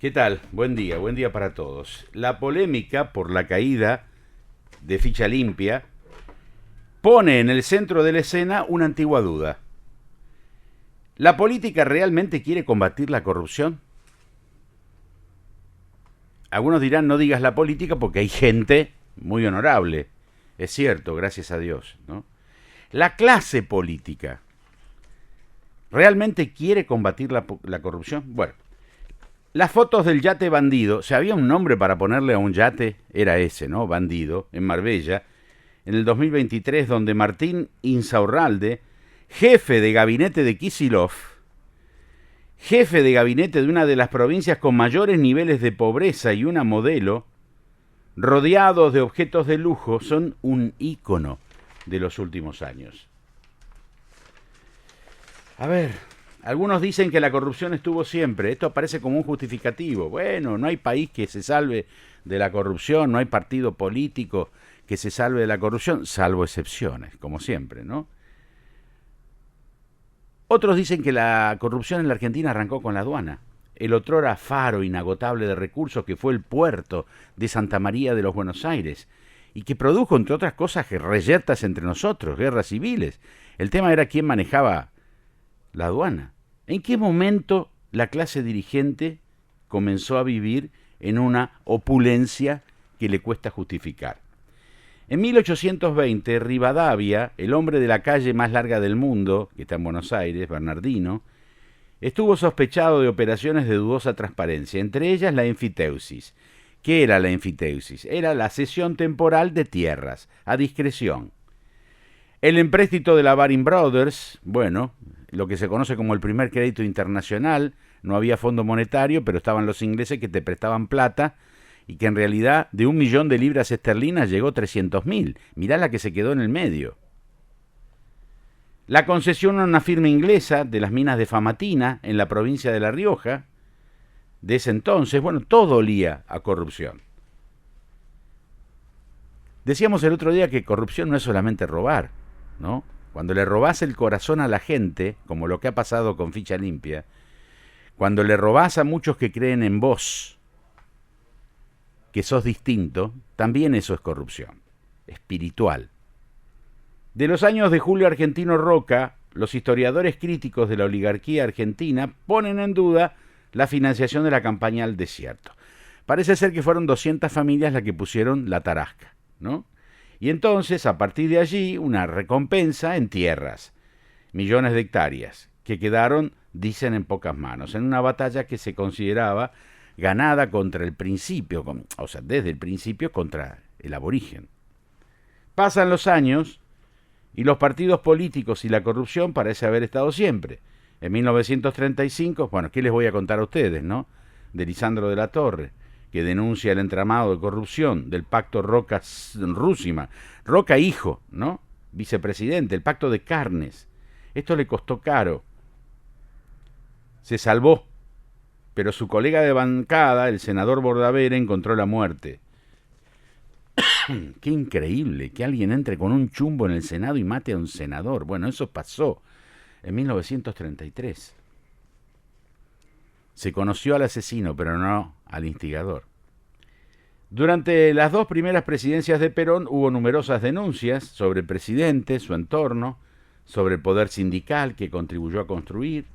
¿Qué tal? Buen día para todos. La polémica por la caída de Ficha Limpia pone en el centro de la escena una antigua duda. ¿La política realmente quiere combatir la corrupción? Algunos dirán no digas la política porque hay gente muy honorable. Es cierto, gracias a Dios, ¿no? La clase política realmente quiere combatir la corrupción. Bueno, las fotos del yate bandido, si había un nombre para ponerle a un yate, era ese, ¿no? Bandido, en Marbella, en el 2023, donde Martín Insaurralde, jefe de gabinete de Kicillof, jefe de gabinete de una de las provincias con mayores niveles de pobreza y una modelo, rodeados de objetos de lujo, son un ícono de los últimos años. A ver, algunos dicen que la corrupción estuvo siempre. Esto aparece como un justificativo. Bueno, no hay país que se salve de la corrupción, no hay partido político que se salve de la corrupción, salvo excepciones, como siempre, ¿no? Otros dicen que la corrupción en la Argentina arrancó con la aduana. El otrora faro inagotable de recursos que fue el puerto de Santa María de los Buenos Aires y que produjo, entre otras cosas, reyertas entre nosotros, guerras civiles. El tema era quién manejaba la aduana. ¿En qué momento la clase dirigente comenzó a vivir en una opulencia que le cuesta justificar? En 1820, Rivadavia, el hombre de la calle más larga del mundo, que está en Buenos Aires, Bernardino, estuvo sospechado de operaciones de dudosa transparencia, entre ellas la enfiteusis. ¿Qué era la enfiteusis? Era la cesión temporal de tierras, a discreción. El empréstito de la Baring Brothers, bueno, lo que se conoce como el primer crédito internacional, no había fondo monetario, pero estaban los ingleses que te prestaban plata y que en realidad de 1.000.000 de libras esterlinas llegó 300.000. Mirá la que se quedó en el medio. La concesión a una firma inglesa de las minas de Famatina, en la provincia de La Rioja, de ese entonces, bueno, todo olía a corrupción. Decíamos el otro día que corrupción no es solamente robar, ¿no? Cuando le robás el corazón a la gente, como lo que ha pasado con Ficha Limpia, cuando le robás a muchos que creen en vos, que sos distinto, también eso es corrupción, espiritual. De los años de Julio Argentino Roca, los historiadores críticos de la oligarquía argentina ponen en duda la financiación de la campaña al desierto. Parece ser que fueron 200 familias las que pusieron la tarasca, ¿no? Y entonces, a partir de allí, una recompensa en tierras, millones de hectáreas, que quedaron, dicen, en pocas manos, en una batalla que se consideraba ganada contra el principio, o sea, desde el principio contra el aborigen. Pasan los años y los partidos políticos y la corrupción parece haber estado siempre. En 1935, bueno, ¿qué les voy a contar a ustedes, no? De Lisandro de la Torre, que denuncia el entramado de corrupción del pacto Roca-Rússima. Roca hijo, ¿no? Vicepresidente, el pacto de carnes. Esto le costó caro. Se salvó, pero su colega de bancada, el senador Bordavere, encontró la muerte. Qué increíble que alguien entre con un chumbo en el Senado y mate a un senador. Bueno, eso pasó en 1933. Se conoció al asesino, pero no al instigador. Durante las dos primeras presidencias de Perón hubo numerosas denuncias sobre el presidente, su entorno, sobre el poder sindical que contribuyó a construir.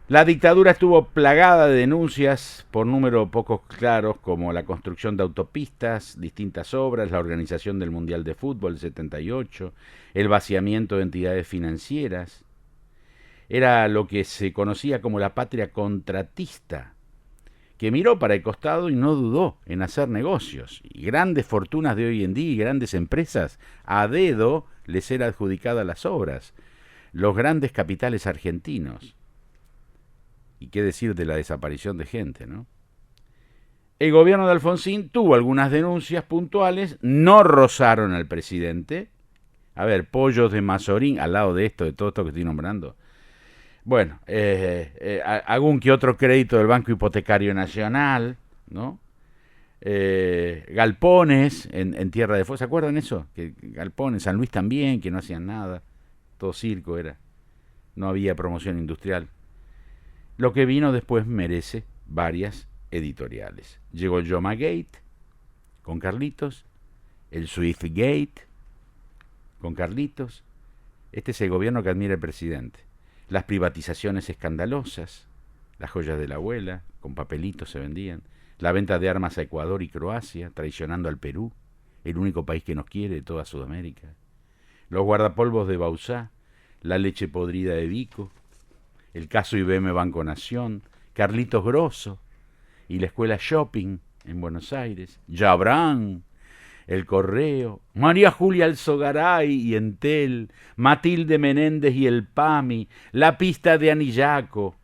La dictadura estuvo plagada de denuncias por números poco claros, como la construcción de autopistas, distintas obras, la organización del Mundial de Fútbol del 78, el vaciamiento de entidades financieras. Era lo que se conocía como la patria contratista, que miró para el costado y no dudó en hacer negocios. Y grandes fortunas de hoy en día y grandes empresas, a dedo les era adjudicadas las obras. Los grandes capitales argentinos. Y qué decir de la desaparición de gente, ¿no? El gobierno de Alfonsín tuvo algunas denuncias puntuales, no rozaron al presidente. A ver, Pollos de Mazorín, al lado de todo esto que estoy nombrando. Bueno, algún que otro crédito del Banco Hipotecario Nacional, ¿no? Galpones en Tierra de Fuego, ¿se acuerdan eso? Que galpones, San Luis también, que no hacían nada, todo circo era, no había promoción industrial. Lo que vino después merece varias editoriales. Llegó el Yomagate con Carlitos, el Swiftgate con Carlitos. Este es el gobierno que admira el presidente. Las privatizaciones escandalosas, las joyas de la abuela, con papelitos se vendían, la venta de armas a Ecuador y Croacia, traicionando al Perú, el único país que nos quiere de toda Sudamérica, los guardapolvos de Bauzá, la leche podrida de Vico, el caso IBM Banco Nación, Carlitos Grosso y la escuela Shopping en Buenos Aires, Jabrán, el Correo, María Julia Alzogaray y Entel, Matilde Menéndez y el PAMI, la pista de Anillaco,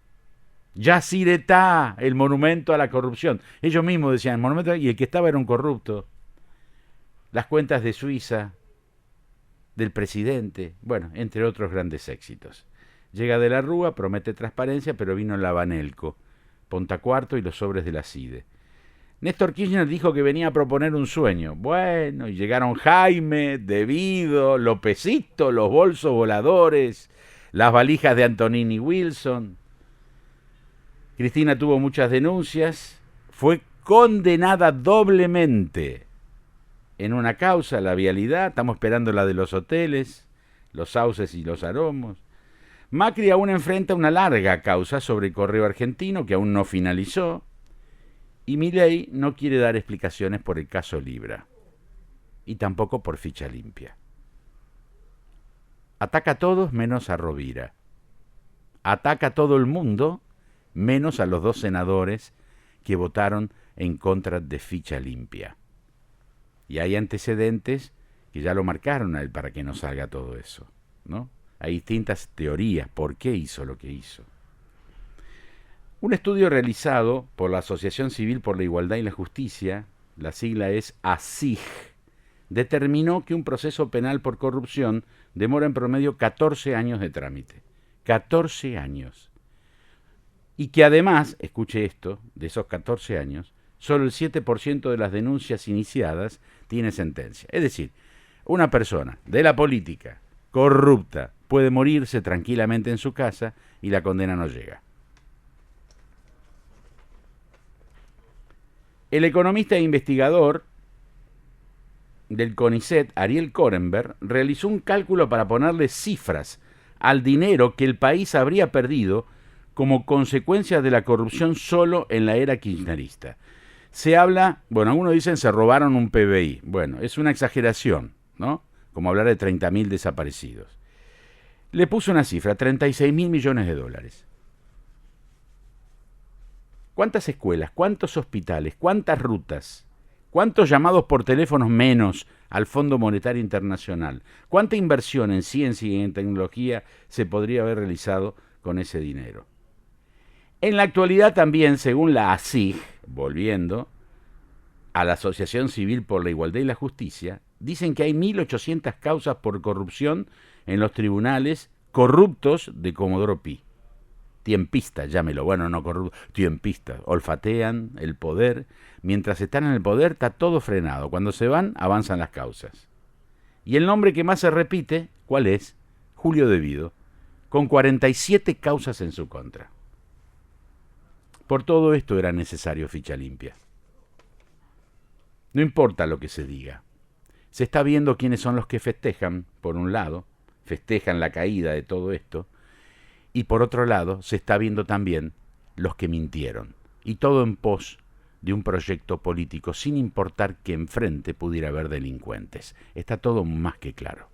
Yacyretá, el monumento a la corrupción. Ellos mismos decían, monumento, y el que estaba era un corrupto. Las cuentas de Suiza, del presidente, bueno, entre otros grandes éxitos. Llega de la Rúa, promete transparencia, pero vino la Banelco, Ponta Cuarto y los sobres de la CIDE. Néstor Kirchner dijo que venía a proponer un sueño. Bueno, y llegaron Jaime, Devido, Lopecito, los bolsos voladores, las valijas de Antonini Wilson. Cristina tuvo muchas denuncias, fue condenada doblemente en una causa, la vialidad, estamos esperando la de los hoteles, los sauces y los aromos. Macri aún enfrenta una larga causa sobre el Correo Argentino que aún no finalizó, y Milei no quiere dar explicaciones por el caso Libra, y tampoco por Ficha Limpia. Ataca a todos menos a Rovira. Ataca a todo el mundo menos a los 2 senadores que votaron en contra de Ficha Limpia. Y hay antecedentes que ya lo marcaron a él para que no salga todo eso, ¿no? Hay distintas teorías por qué hizo lo que hizo. Un estudio realizado por la Asociación Civil por la Igualdad y la Justicia, la sigla es ACIG, determinó que un proceso penal por corrupción demora en promedio 14 años de trámite. 14 años. Y que además, escuche esto, de esos 14 años, solo el 7% de las denuncias iniciadas tiene sentencia. Es decir, una persona de la política corrupta puede morirse tranquilamente en su casa y la condena no llega. El economista e investigador del CONICET, Ariel Korenberg, realizó un cálculo para ponerle cifras al dinero que el país habría perdido como consecuencia de la corrupción solo en la era kirchnerista. Se habla, bueno, algunos dicen se robaron un PBI. Bueno, es una exageración, ¿no? Como hablar de 30.000 desaparecidos. Le puso una cifra, 36.000 millones de dólares. ¿Cuántas escuelas, cuántos hospitales, cuántas rutas, cuántos llamados por teléfonos menos al Fondo Monetario Internacional? ¿Cuánta inversión en ciencia y en tecnología se podría haber realizado con ese dinero? En la actualidad también, según la ACIG, volviendo a la Asociación Civil por la Igualdad y la Justicia, dicen que hay 1.800 causas por corrupción en los tribunales corruptos de Comodoro Pi. Tiempistas, llámelo, bueno, no corruptos, tiempistas, olfatean el poder. Mientras están en el poder está todo frenado. Cuando se van, avanzan las causas. Y el nombre que más se repite, ¿cuál es? Julio Devido, con 47 causas en su contra. Por todo esto era necesario Ficha Limpia. No importa lo que se diga. Se está viendo quiénes son los que festejan, por un lado, festejan la caída de todo esto, y por otro lado se está viendo también los que mintieron, y todo en pos de un proyecto político, sin importar que enfrente pudiera haber delincuentes. Está todo más que claro.